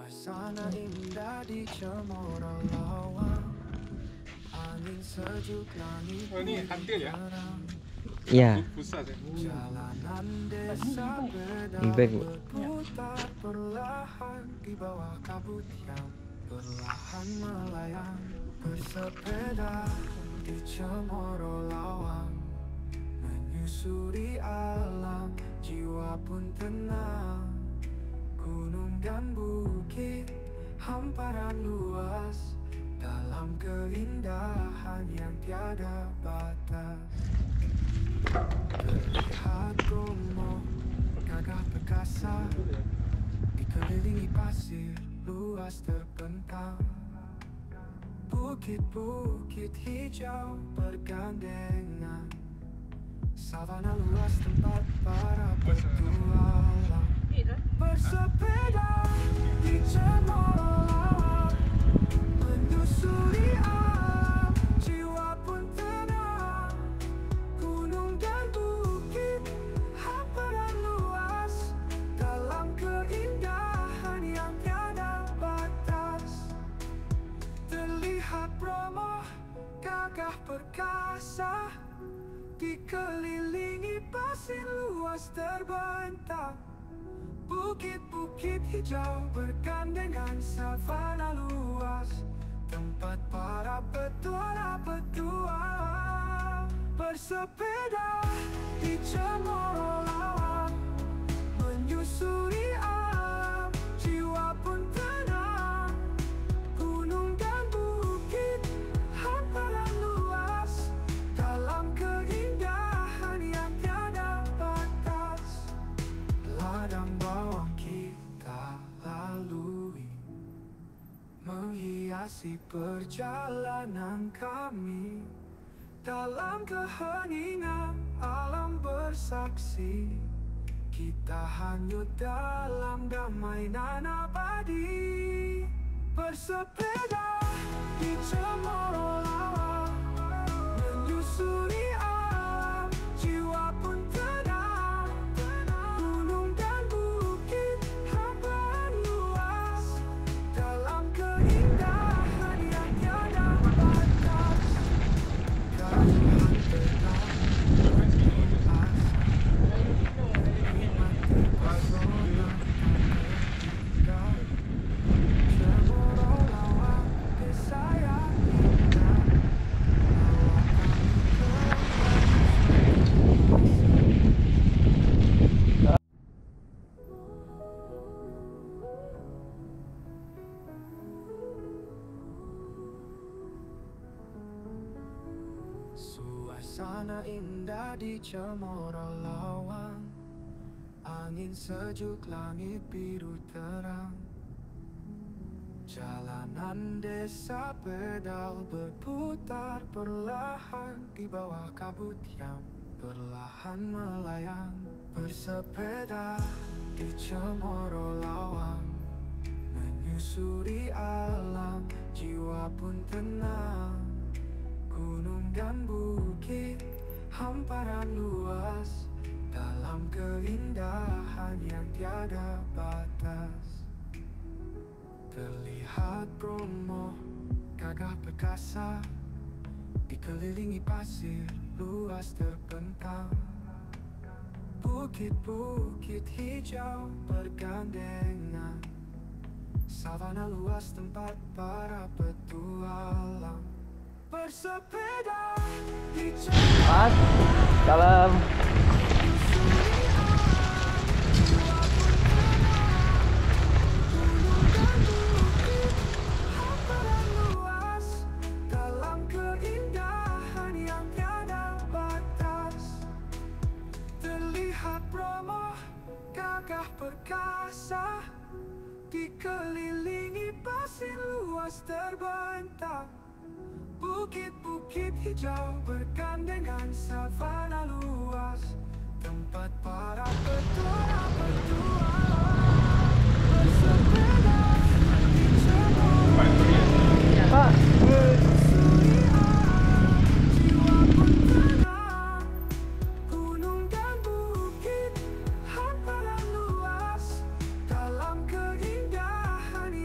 Suasana indah di Cemoro Lawang, angin sejuk langit ini hampir ya? Iya. Pusat ya? Jalanan desa pedal Baik. berputar perlahan di bawah kabut yang perlahan melayang. Bersepeda di Cemoro Lawang, menyusuri alam, jiwa pun tenang. Gunung dan bukit, hamparan luas, dalam keindahan yang tiada batas. Terlihat Bromo, gagah perkasa, dikelilingi pasir luas terbentang. Bukit-bukit hijau bergandengan, savana luas tempat para petualang. Bersepeda di Cemoro Lawang, menyusuri alam, jiwa pun tenang. Gunung dan bukit, hamparan luas, dalam keindahan yang tiada batas. Terlihat Bromo, gagah perkasa, dikelilingi pasir luas terbentang. Bukit-bukit hijau bergandengan, savana luas, tempat para petualang. Bersepeda di Cemoro Lawang, menyusuri alam, jiwa pun tenang. Gunung dan bukit, hamparan luas, dalam keindahan yang tiada batas. Ladang bawang kita lalui, menghiasi perjalanan kami. Dalam keheningan alam bersaksi, kita hanyut dalam damai nan abadi. Bersepeda di Cemoro Lawang, menyusuri alam, jiwa pun tenang. Gunung dan bukit, hamparan luas, dalam keindahan yang tiada batas. Kalian tenang, berikhlas, nikmati pesona indah. Cemoro Lawang, desa yang indah, bawa kami ke suasana indah di Cemoro Lawang, angin sejuk, langit biru terang. Jalanan desa pedal berputar perlahan di bawah kabut yang perlahan melayang. Bersepeda di Cemoro Lawang, menyusuri alam, jiwa pun tenang. Gunung dan bukit, hamparan luas, dalam keindahan yang tiada batas. Terlihat Bromo, gagah perkasa, dikelilingi pasir luas terbentang. Bukit-bukit hijau bergandengan, savana luas tempat para petualang. Bersepeda di Mas, salam. hamparan luas, dalam keindahan yang tiada batas. Terlihat Bromo, gagah perkasa, dikelilingi pasir luas terbentang. Bukit-bukit hijau bergandengan, savana luas, tempat para petualang. Bersepeda di Cemoro Pak, menyusuri alam, jiwa pun tenang. Gunung dan bukit, hamparan luas, dalam keindahan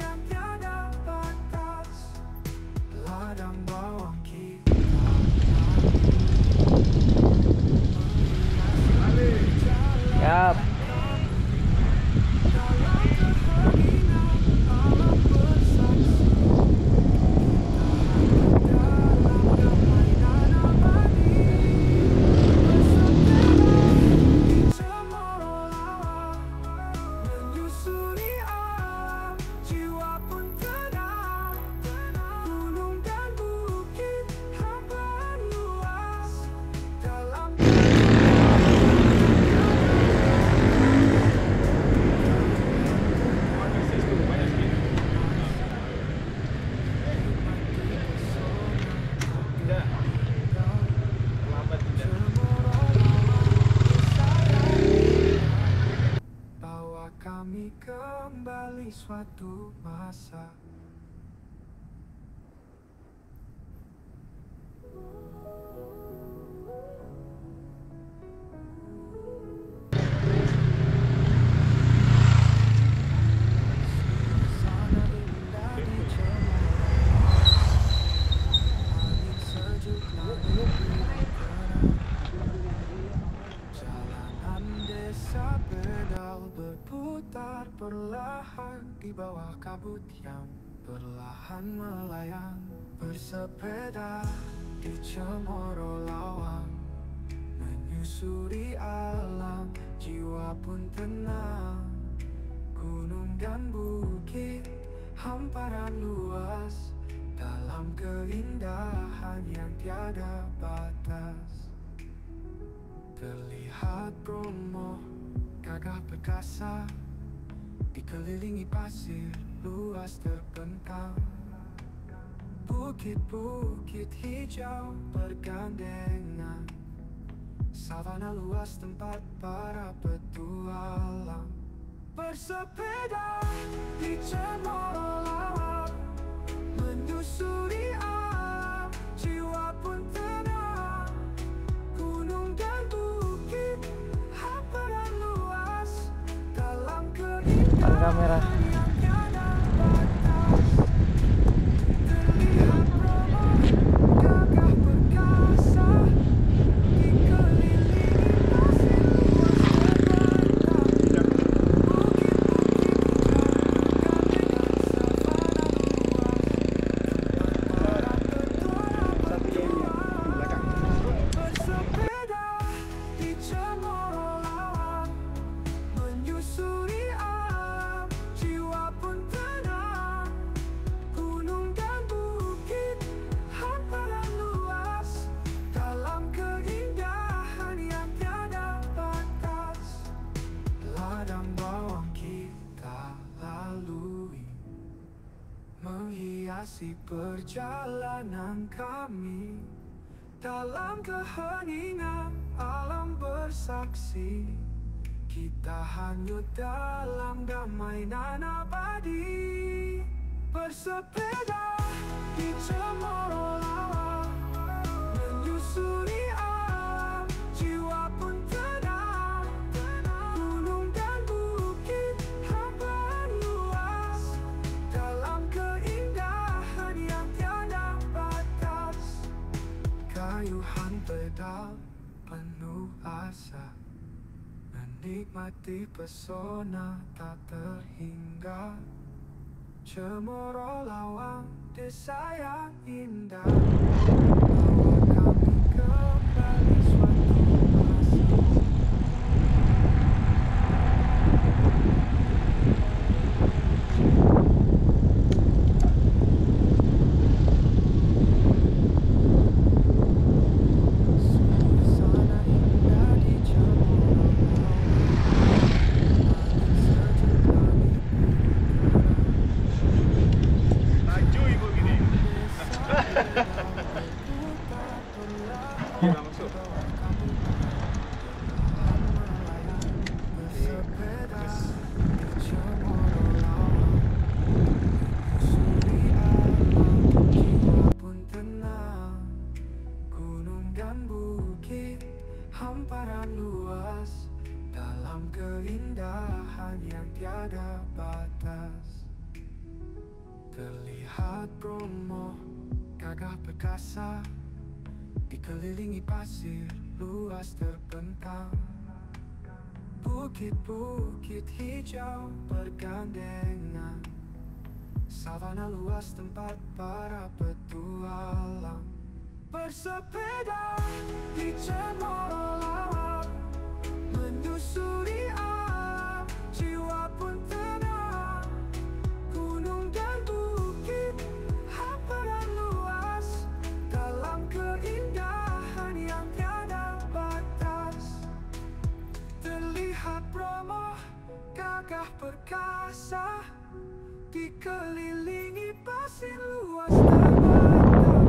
suatu masa. Suasana indah di Cemoro, angin sejuk langit biru cerah. Jalanan desa pedal berputar perlahan di bawah kabut yang perlahan melayang. Bersepeda di Cemoro Lawang, menyusuri alam, jiwa pun tenang. Gunung dan bukit, hamparan luas, dalam keindahan yang tiada batas. Terlihat Bromo, gagah perkasa, dikelilingi pasir luas terbentang. Bukit-bukit hijau bergandengan, savana luas tempat para petualang. Bersepeda di Cemoro Lawang, menyusuri alam, jiwa pun tenang. Gunung dan bukit, hamparan luas, dalam kamera. keindahan yang tiada batas. Terlihat Bromo, gagah perkasa, dikelilingi pasir luas terbentang. Bersepeda di Cemoro Lawang, menyusuri alam, jiwa pun tenang. Gunung dan bukit, hamparan luas, dalam keindahan yang tiada batas. Ladang bawang kita lalui, menghiasi perjalanan kami. Dalam keheningan alam bersaksi, kita hanyut dalam damai nan abadi. Bersepeda di Cemoro Lawang, menyusuri alam, jiwa pun tenang. Gunung dan bukit, hamparan luas, dalam keindahan yang tiada batas. Kayuhan pedal penuh asa, menikmati pesona tak terhingga. Cemoro Lawang, desa yang indah, bawa kami kembali suatu masa. Suasana indah di Cemoro Lawang, angin sejuk langit biru cerah. Maju ibu gini. Udah masuk. Gunung dan bukit, hamparan luas, dalam keindahan yang tiada batas. Terlihat Bromo, gagah perkasa, dikelilingi pasir luas terbentang. Bukit-bukit hijau bergandengan, savana luas tempat para petualang. Bersepeda di Cemoro Lawang, menyusuri alam, jiwa pun tenang. Gunung dan bukit, hamparan luas, dalam keindahan yang tiada batas. Terlihat Bromo, gagah perkasa, dikelilingi pasir luas terbentang.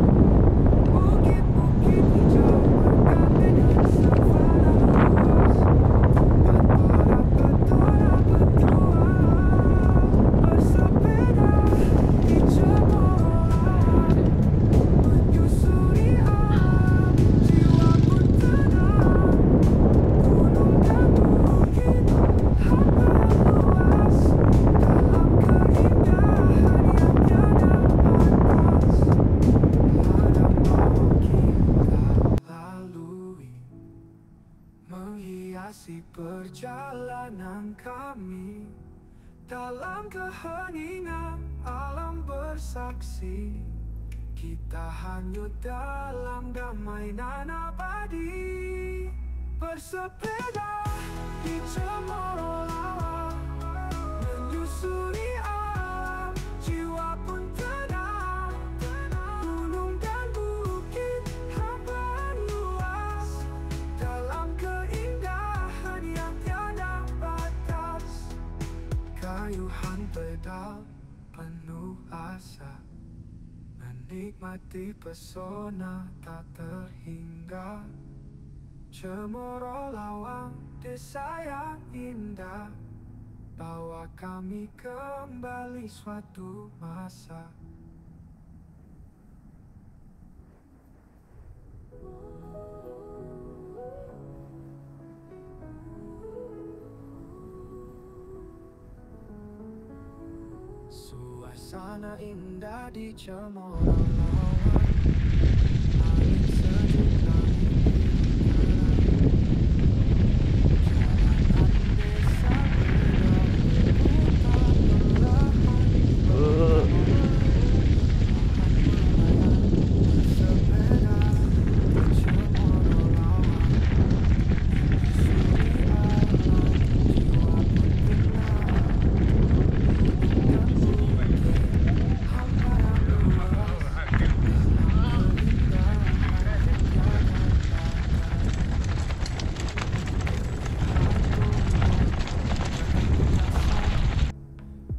Bukit-bukit hijau bergandengan, Menghiasi perjalanan kami dalam keheningan alam bersaksi. Kita hanyut dalam damai nan abadi. Bersepeda di cemoro lawa, menyusuri alam, jiwa pun tenang. Gunung dan bukit hamparan luas, dalam keindahan yang tiada batas. Kayuhan pedal penuh asa, menikmati pesona tak terhingga. Cemoro Lawang, desa yang indah, bawa kami kembali suatu masa. Suasana indah di Cemoro Lawang, angin sejuk langit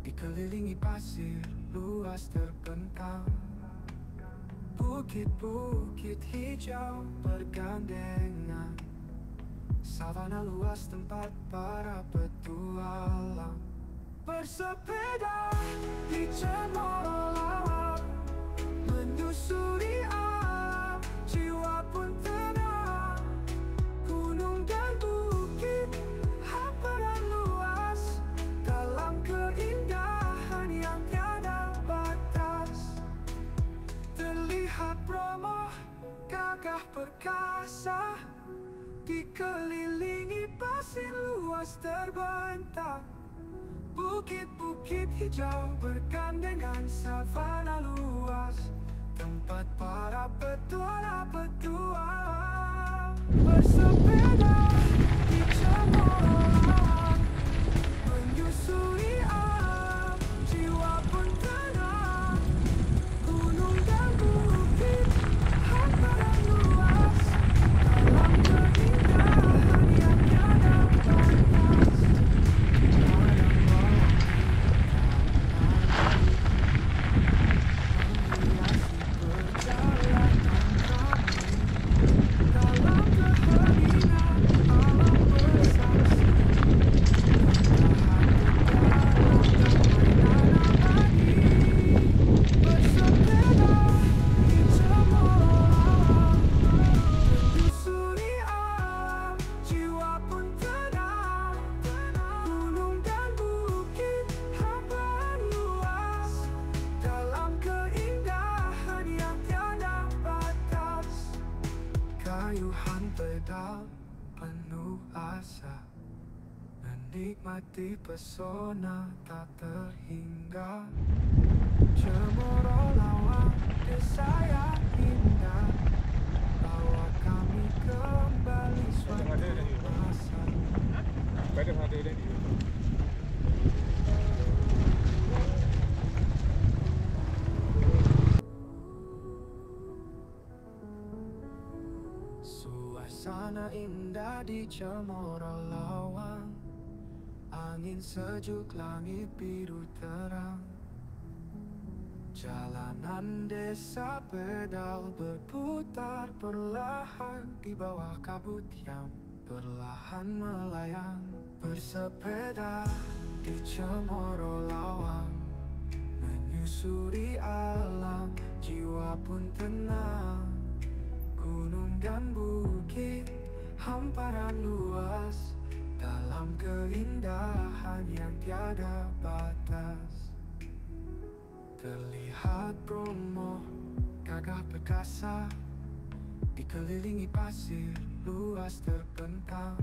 dikelilingi pasir luas terbentang, bukit-bukit hijau bergandengan, savana luas tempat para petualang. Bersepeda di Cemoro Lawang, menyusuri alam, jiwa pun tenang. Gunung dan bukit hamparan luas, dalam keindahan yang tiada batas. Terlihat Bromo gagah perkasa, dikelilingi pasir luas terbentang, bukit-bukit hijau bergandengan, savana luas, tempat para petualang. Bersepeda di Cemoro Lawang, menyusuri alam, jiwa pun tenang. Gunung dan bukit hamparan luas, dalam keindahan yang tiada batas. Kayuhan pedal penuh asa, menikmati pesona tak terhingga. Cemoro Lawang, desa yang indah, bawa kami kembali suatu masa. Suasana indah di Cemoro Lawang, angin sejuk, langit biru terang. Jalanan desa pedal berputar perlahan di bawah kabut yang perlahan melayang. Bersepeda di Cemoro Lawang, menyusuri alam, jiwa pun tenang. Gunung dan bukit hamparan luas, dalam keindahan yang tiada batas. Terlihat Bromo gagah perkasa, dikelilingi pasir luas terbentang,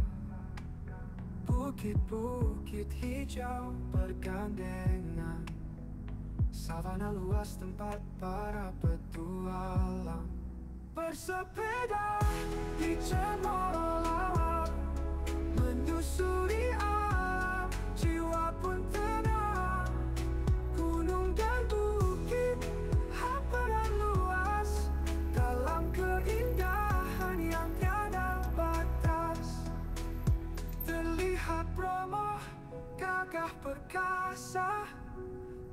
Bukit-bukit hijau bergandengan, savana luas tempat para petualang bersepeda di cemoro lawang, menyusuri alam, jiwa pun tenang. Gunung dan bukit, hamparan luas, dalam keindahan yang tiada batas. Terlihat Bromo gagah perkasa,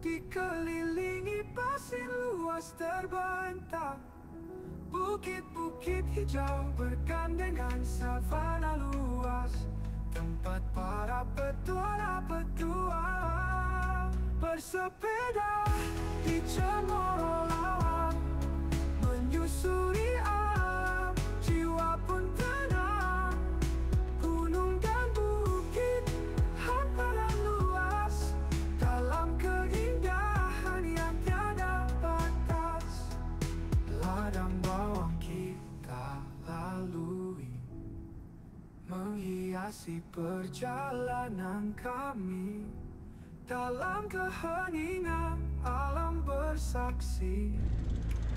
dikelilingi pasir luas terbentang. Bukit-bukit hijau bergandengan, savana luas, tempat para petualang bersepeda di cemoro lawang, menyusuri alam, jiwa pun tenang. Gunung dan bukit, hamparan luas, dalam keindahan yang tiada batas. Ladang bawang kita lalui, menghiasi perjalanan kami. Dalam keheningan alam bersaksi,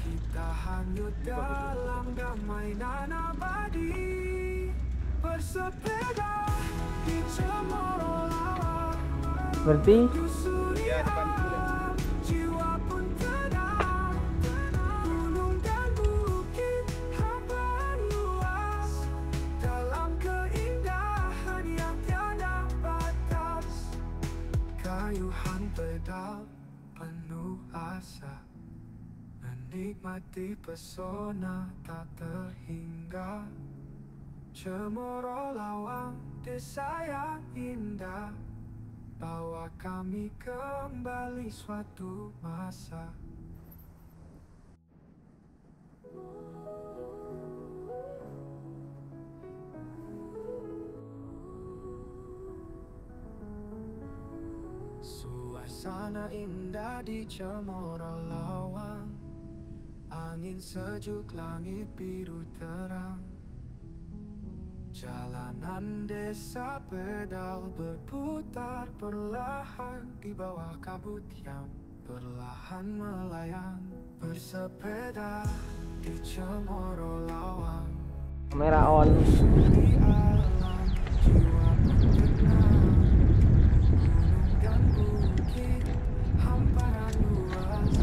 kita hanyut dalam damai nan abadi. Bersepeda di cemoro lawang, Berarti menyusuri alam, jiwa pun tenang. Gunung dan bukit, hamparan luas, dalam keindahan yang tiada batas. Kayuhan pedal penuh asa, menikmati pesona tak terhingga. Cemoro lawang, desa yang indah, bawa kami kembali suatu masa. Suasana indah di cemoro lawang, angin sejuk, langit biru terang. Jalanan desa pedal berputar perlahan di bawah kabut yang perlahan melayang. Bersepeda di cemoro lawang, kamera on. menyusuri alam, jiwa pun tenang. Gunung dan bukit, hamparan luas,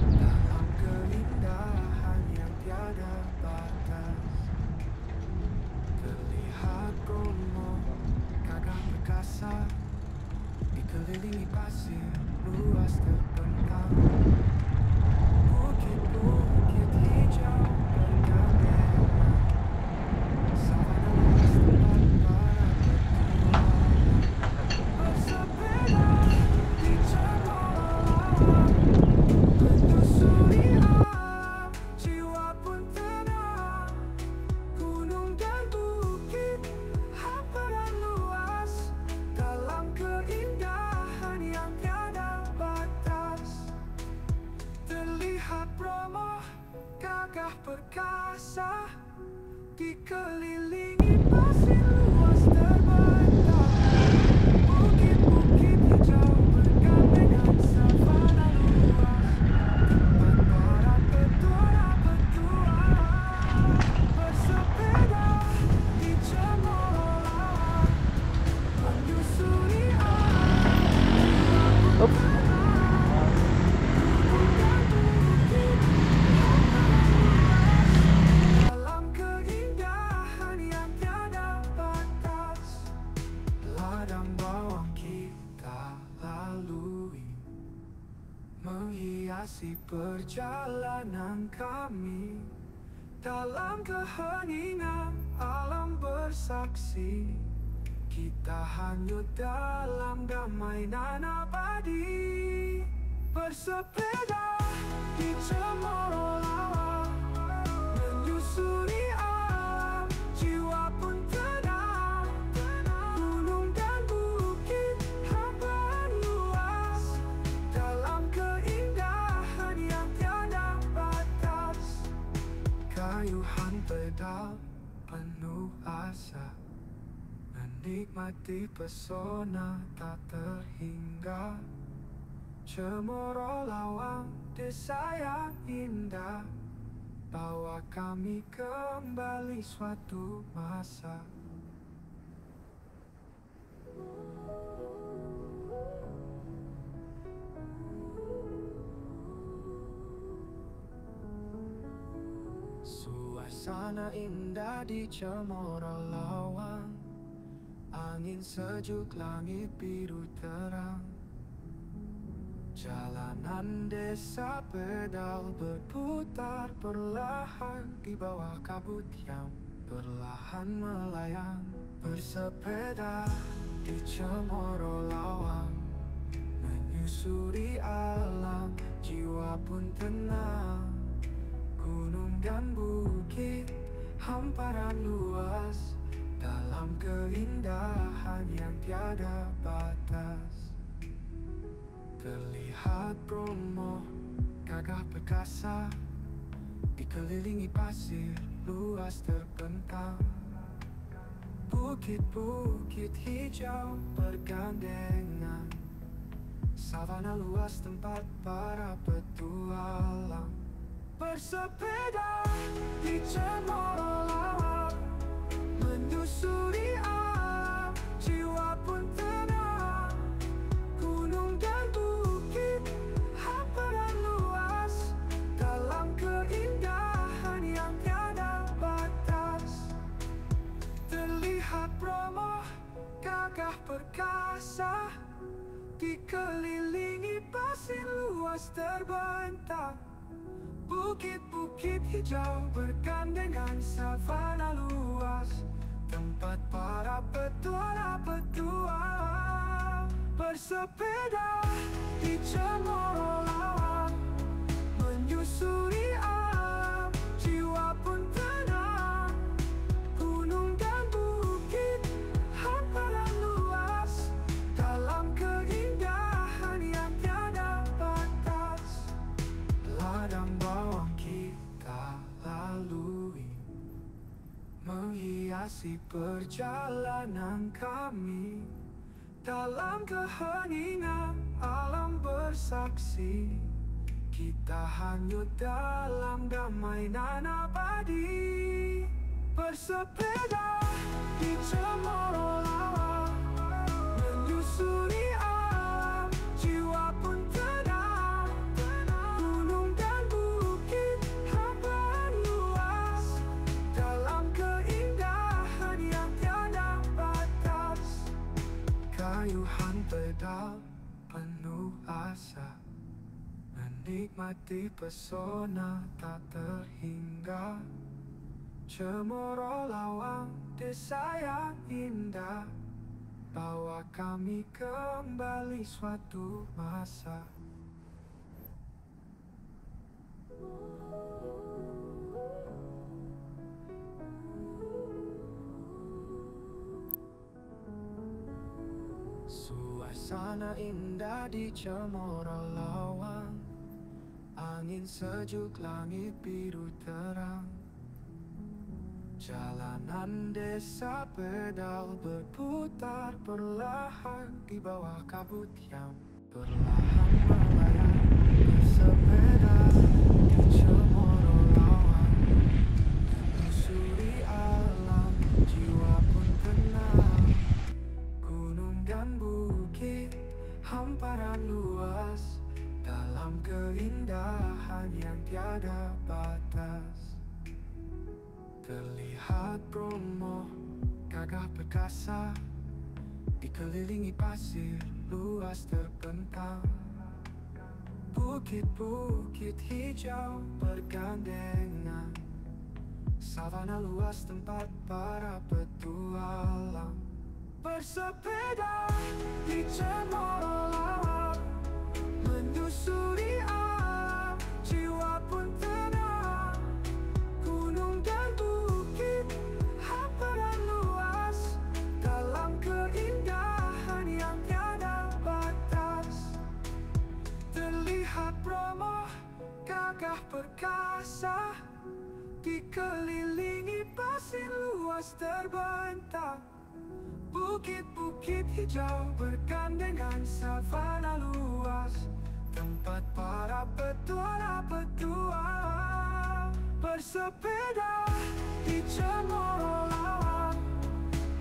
dalam keindahan yang tiada batas. Terlihat Bromo gagah perkasa, dikelilingi pasir luas terbentang. Bukit-bukit hijau bergandengan, savana luas tempat para petualang bersepeda di cemoro lawang, menyusuri alam, jiwa pun tenang. Gunung dan bukit, hamparan luas, dalam keindahan yang tiada batas. Terlihat Bromo gagah perkasa, dikelilingi pasir luas terbentang. Bukit-bukit hijau bergandengan, savana luas, tempat para petualang bersepeda di cemoro lawang, menyusuri alam, Up. dalam keindahan yang tiada batas. Ladang bawang kita lalui, menghiasi perjalanan kami. Dalam keheningan alam bersaksi, kita hanyut dalam damai nan abadi. Bersepeda di cemoro lawang, menyusuri alam, jiwa pun tenang. Gunung dan bukit, hamparan luas, dalam keindahan yang tiada batas. Kayuhan pedal penuh asa, menikmati pesona tak terhingga. Cemoro lawang, desa yang indah, bawa kami kembali suatu masa. Suasana indah di Cemoro lawang, angin sejuk, langit biru terang. Jalanan desa pedal berputar perlahan di bawah kabut yang perlahan melayang. Bersepeda di Cemoro lawang, menyusuri alam, jiwa pun tenang. Gunung dan bukit, hamparan luas, dalam keindahan yang tiada batas. Terlihat Bromo, gagah perkasa, dikelilingi pasir luas terbentang. Bukit-bukit hijau bergandengan, savana luas tempat para petualang. Bersepeda di Cemoro lawang, menyusuri alam, jiwa pun tenang. Gunung dan bukit, hamparan luas, dalam keindahan yang tiada batas. Terlihat Bromo, gagah perkasa, dikelilingi pasir luas terbentang. Bukit-bukit hijau bergandengan, savana luas, tempat para petualang. Bersepeda di Cemoro lawang, menyusuri alam, jiwa pun tenang. Gunung dan bukit, hamparan luas, dalam keindahan yang tiada batas. Ladang bawang kita lalui, menghiasi perjalanan kami. Dalam keheningan alam bersaksi, kita hanyut dalam damai nan abadi. Bersepeda di Cemoro lawang, menyusuri alam, jiwa pun tenang. Gunung dan bukit, hamparan luas, dalam keindahan yang tiada batas. Kayuhan pedal penuh asa, menikmati pesona tak terhingga. Cemoro lawang, desa yang indah, bawa kami kembali suatu masa. Suasana indah di Cemoro lawang, angin sejuk, langit biru terang. Jalanan desa pedal berputar perlahan di bawah kabut yang perlahan melayang. Bersepeda di Cemoro lawang, menyusuri alam, jiwa pun tenang. Gunung dan bukit, hamparan luas, dalam keindahan yang tiada batas. Terlihat Bromo, gagah perkasa, dikelilingi pasir luas terbentang. Bukit-bukit hijau bergandengan, savana luas tempat para petualang. Bersepeda di Cemoro lawang, menyusuri alam, jiwa pun tenang. Gunung dan bukit, hamparan luas, dalam keindahan yang tiada batas. Terlihat Bromo, gagah perkasa, dikelilingi pasir luas terbentang. Bukit-bukit hijau bergandengan savana luas, tempat para petualang bersepeda di cemoro lawang,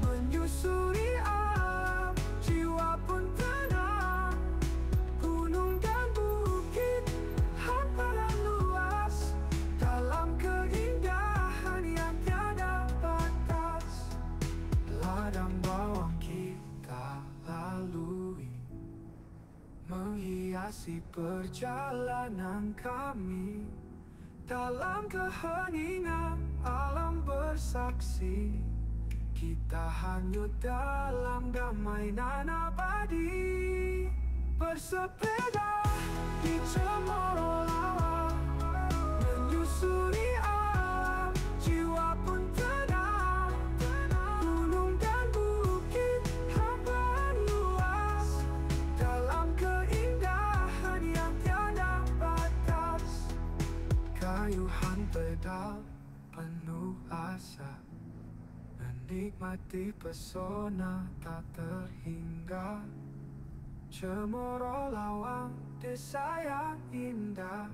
menyusuri alam, jiwa pun tenang. Gunung dan bukit, hamparan luas, dalam keindahan yang tiada batas. Ladang bawang kita lalui, menghiasi perjalanan kami. Dalam keheningan alam bersaksi, kita hanyut dalam damaian abadi. Bersepeda di cemoro lawang, menyusuri alam, jiwa pun tenang. Gunung dan bukit, hamparan luas, dalam keindahan yang tiada batas. Kayuhan pedal penuh asa, menikmati pesona tak terhingga. Cemoro lawang, desa yang indah,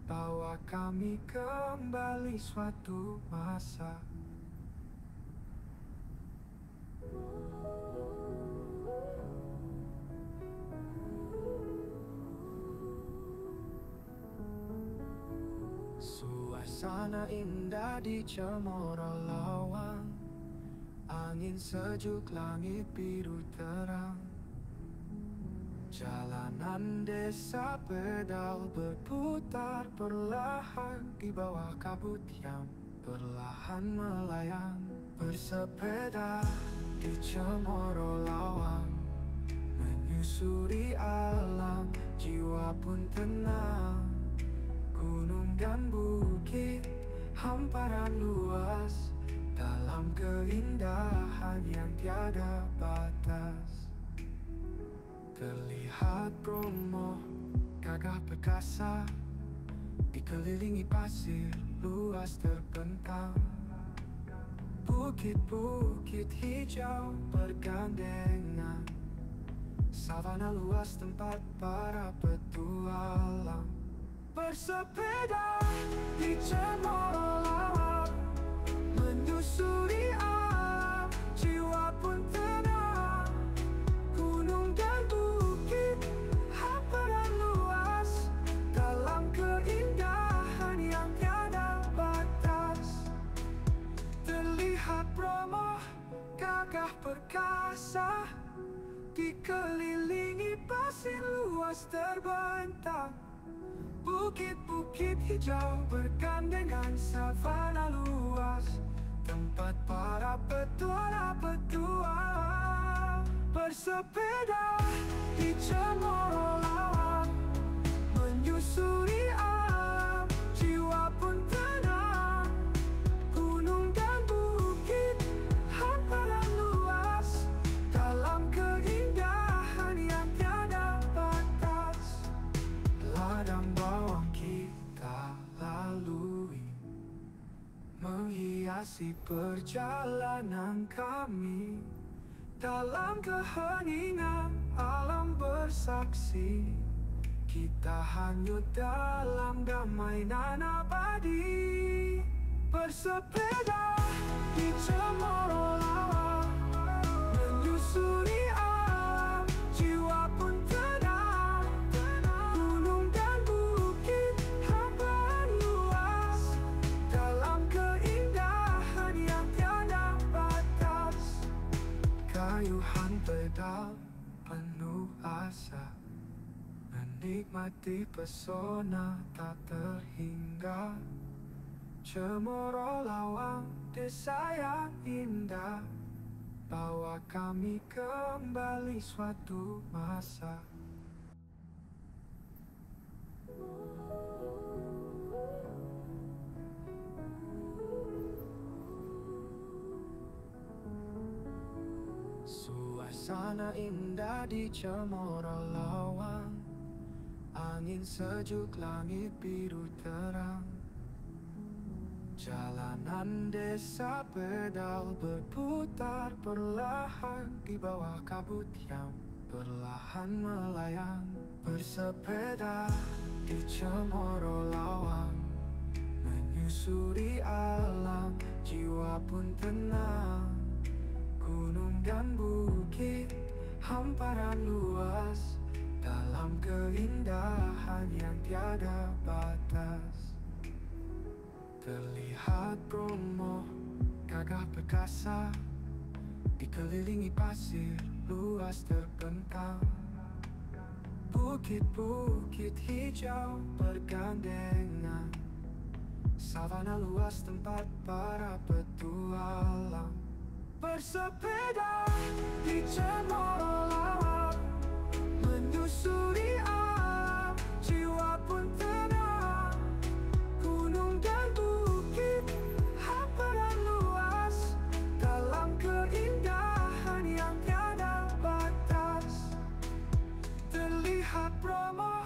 bawa kami kembali suatu masa. Suasana indah di cemoro lawang, angin sejuk, langit biru terang. Jalanan desa pedal berputar perlahan di bawah kabut yang perlahan melayang. Bersepeda di cemoro lawang, menyusuri alam, jiwa pun tenang. Gunung dan bukit, hamparan luas, dalam keindahan yang tiada batas. Terlihat Bromo gagah perkasa, dikelilingi pasir luas terbentang. Bukit-bukit hijau bergandengan, savana luas tempat para petualang. Bersepeda di cemoro lawang, menyusuri alam, jiwa pun tenang. Gunung dan bukit, hamparan luas, dalam keindahan yang tiada batas. Terlihat Bromo gagah perkasa, dikelilingi pasir luas terbentang. Bukit-bukit hijau bergandengan savana luas, tempat para petualang bersepeda di cemoro lawang, menyusuri alam, jiwa pun tenang. Gunung dan bukit, hamparan luas, dalam keindahan yang tiada batas. Ladang bawang kita lalui, menghiasi perjalanan kami. Dalam keheningan alam bersaksi, kita hanyut dalam damaian abadi. Bersepeda di cemoro lawang, menyusuri alam, jiwa pun tenang. Gunung dan bukit, hamparan luas, dalam keindahan yang tiada batas. Kayuhan pedal penuh asa, menikmati pesona tak terhingga. Cemoro lawang, desa yang indah, bawa kami kembali suatu masa. Suasana indah di cemoro lawang, angin sejuk, langit biru terang. Jalanan desa pedal berputar perlahan di bawah kabut yang perlahan melayang. Bersepeda di cemoro lawang, menyusuri alam, jiwa pun tenang. Gunung dan bukit, hamparan luas, dalam keindahan yang tiada batas. Terlihat Bromo, gagah perkasa, dikelilingi pasir luas terbentang. Bukit-bukit hijau bergandengan, savana luas tempat para petualang. Bersepeda di cemoro lawang, menyusuri alam, jiwa pun tenang. Gunung dan bukit, hamparan luas, dalam keindahan yang tiada batas. Terlihat Bromo,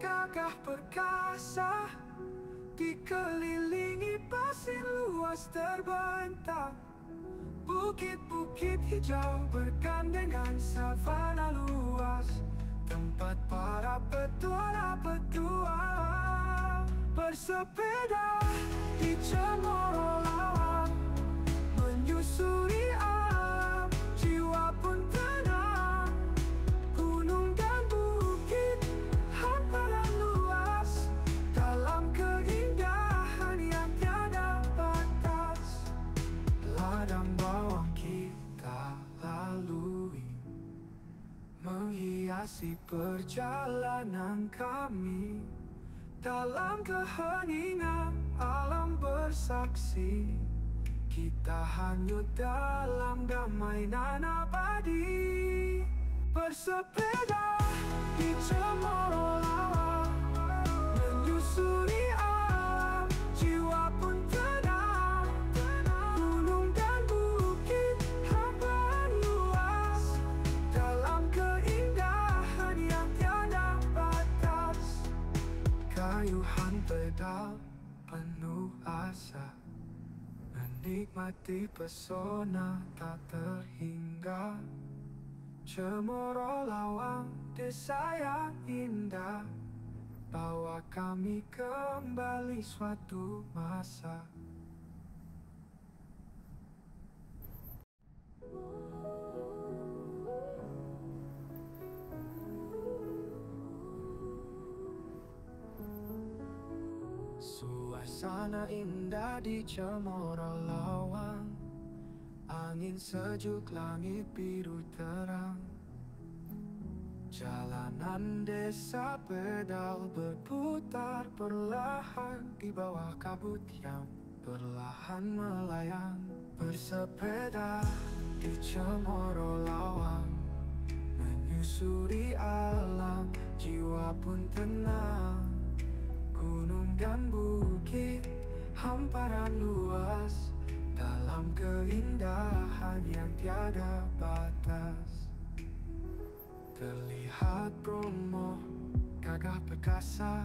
gagah perkasa, dikelilingi pasir luas terbentang. Bukit-bukit hijau bergandengan, savana luas, tempat para petualang. Bersepeda di cemoro lawang, menyusuri alam, jiwa pun tenang. Gunung dan bukit, hamparan luas, dalam keindahan yang tiada batas. Ladang bawang kita lalui, menghiasi perjalanan kami. Dalam keheningan alam bersaksi, kita hanyut dalam damai nan abadi. Bersepeda di cemoro lawang, menyusuri alam, jiwa pun tenang. Gunung dan bukit, hamparan luas, dalam keindahan yang tiada batas. Kayuhan pedal penuh asa, menikmati pesona tak terhingga. Cemoro lawang, desa yang indah, bawa kami kembali suatu masa. Suasana indah di cemoro lawang, angin sejuk, langit biru terang. Jalanan desa pedal berputar perlahan di bawah kabut yang perlahan melayang. Bersepeda di cemoro lawang, menyusuri alam, jiwa pun tenang. Gunung dan bukit, hamparan luas, dalam keindahan yang tiada batas. Terlihat Bromo, gagah perkasa,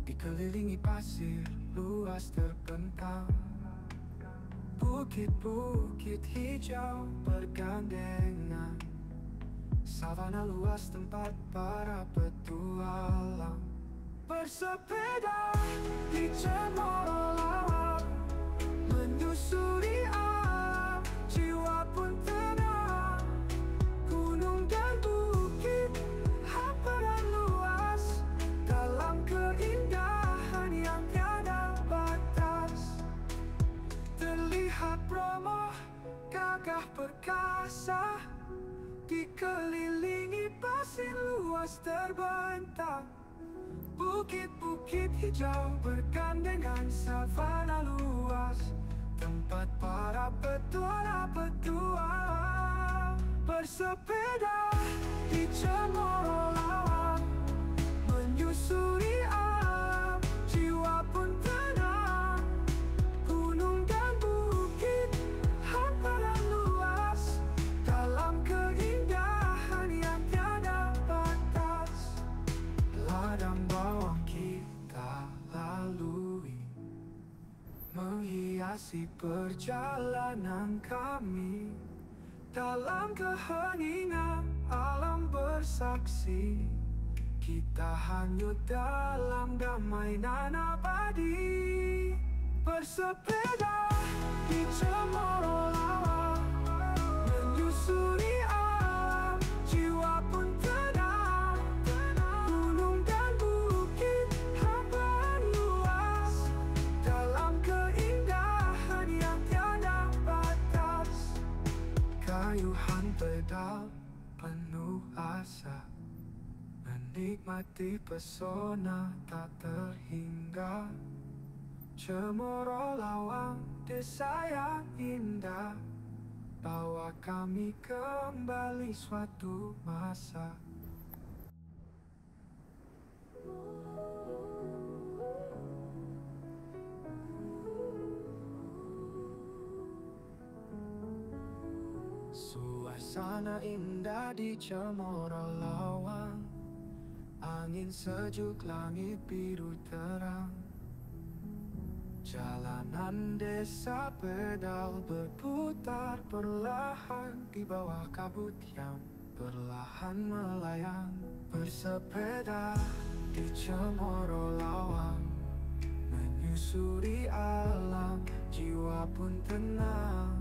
dikelilingi pasir luas terbentang. Bukit-bukit hijau bergandengan, savana luas tempat para petualang. Bersepeda di cemoro lawang, menyusuri alam, jiwa pun tenang. Gunung dan bukit, hamparan luas, dalam keindahan yang tiada batas. Terlihat Bromo, gagah perkasa, dikelilingi pasir luas terbentang. Bukit-bukit hijau bergandengan, savana luas, tempat para petualang. Bersepeda di cemoro lawang, menyusuri alam, jiwa pun tenang. Gunung dan bukit, hamparan luas, dalam keindahan yang tiada batas. Ladang bawang kita lalui, menghiasi perjalanan kami. Dalam keheningan alam bersaksi, kita hanyut dalam damai nan abadi. Bersepeda di cemoro lawa, menyusuri alam, jiwa pun tenang. Gunung dan bukit hamparan luas, dalam keindahan yang tiada batas. Kayuhan pedal penuh asa, menikmati pesona tak terhingga. Cemoro Lawang, desa yang indah, bawa kami kembali suatu masa. Suasana indah di Cemoro Lawang, angin sejuk, langit biru terang. Jalanan desa pedal berputar perlahan di bawah kabut yang perlahan melayang. Bersepeda di Cemoro Lawang, menyusuri alam, jiwa pun tenang.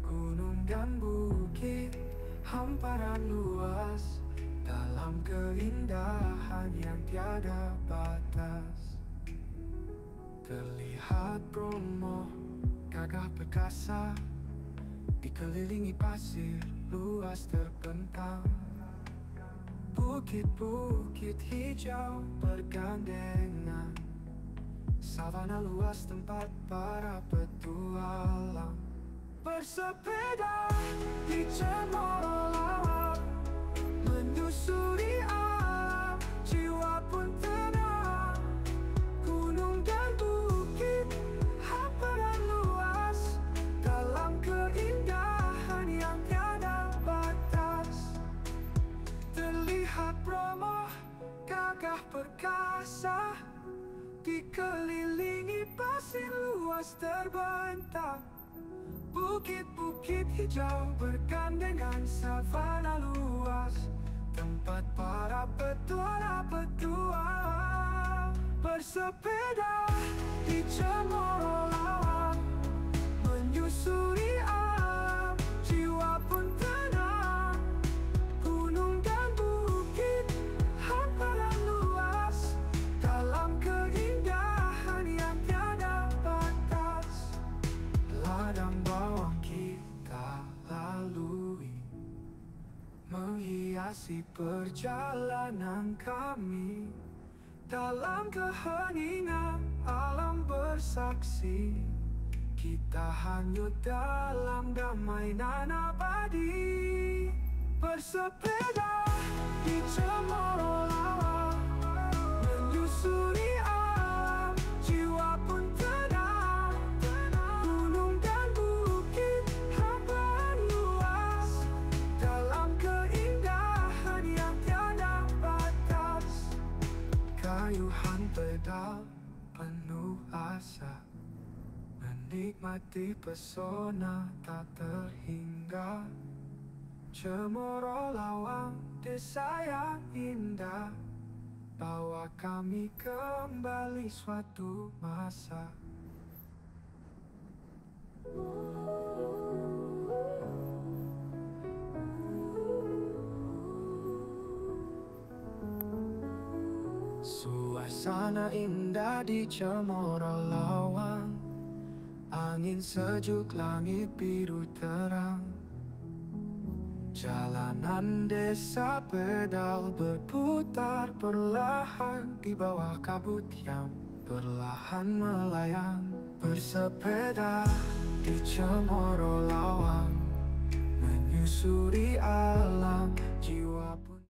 Gunung dan bukit hamparan luas, dalam keindahan yang tiada batas. Terlihat Bromo gagah perkasa, dikelilingi pasir luas terbentang. Bukit-bukit hijau bergandengan, savana luas tempat para petualang. Bersepeda di Cemoro Lawang, menyusuri alam, jiwa pun tenang. Gunung dan bukit hamparan luas, dalam keindahan yang tiada batas. Terlihat Bromo gagah perkasa, dikelilingi pasir luas terbentang. Bukit-bukit hijau bergandengan, savana luas, tempat para petualang. Bersepeda di Cemoro Lawang, menyusuri alam, jiwa pun tenang. Gunung dan bukit hamparan luas, dalam keindahan yang tiada batas. Ladang bawang kita lalui, menghiasi perjalanan kami. Dalam keheningan alam bersaksi, kita hanyut dalam damai nan abadi. Bersepeda di Cemoro Lawang, menyusuri alam, jiwa pun tenang. Gunung dan bukit hamparan luas, dalam keindahan yang tiada batas. Kayuhan pedal penuh asa, menikmati pesona tak terhingga. Cemoro Lawang, desa yang indah, bawa kami kembali suatu masa. Suasana indah di Cemoro Lawang, angin sejuk, langit biru terang. Jalanan desa pedal berputar perlahan di bawah kabut yang perlahan melayang. Bersepeda di Cemoro Lawang, menyusuri alam,